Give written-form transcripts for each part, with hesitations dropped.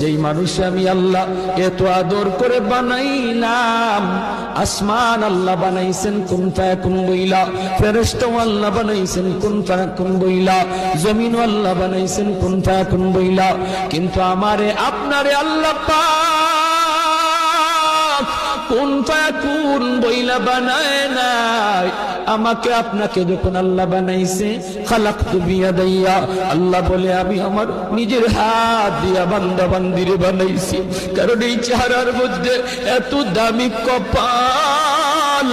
যেই মানুষ আমি আল্লাহ এত আদর করে বানাইলাম, আসমান আল্লাহ বানাইছেন কুন ফায়াকুন বইলা, ফেরেশতা আল্লাহ বানাইছেন কুন ফায়াকুন বইলা, জমিন আল্লাহ বানাইছেন কুন ফায়াকুন বইলা, কিন্তু আমারে আপনারে আল্লাহ পাক কুন ফায়াকুন বইলা বানায় নাই। আমাকে আপনাকে যখন আল্লাহ বানাইছে, খালাকতু বিয়াদাইয়া, আল্লাহ বলে আমি আমার নিজের হাত দিয়া বান্দা বান্দিরে বানাইছি। কারণ এই চেহারার মধ্যে এত দামি কপাল,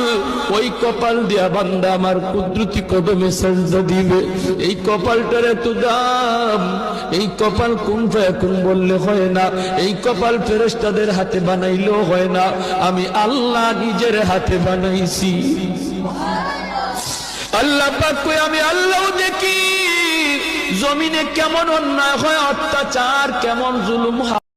ওই কপাল দিয়া বান্দা আমার কুদরতি কদমে সাজদা দিবে। এই কপালটার এত দাম, এই কপাল কুন ফায়াকুন বললে হয় না, এই কপাল ফেরেশতাদের হাতে বানাইলেও হয় না, আমি আল্লাহ নিজের হাতে বানাইছি। আল্লাহ পাক কই আমি আল্লাহ দেখি জমিনে কেমন অন্যায় হয়, অত্যাচার কেমন জুলুম হয়।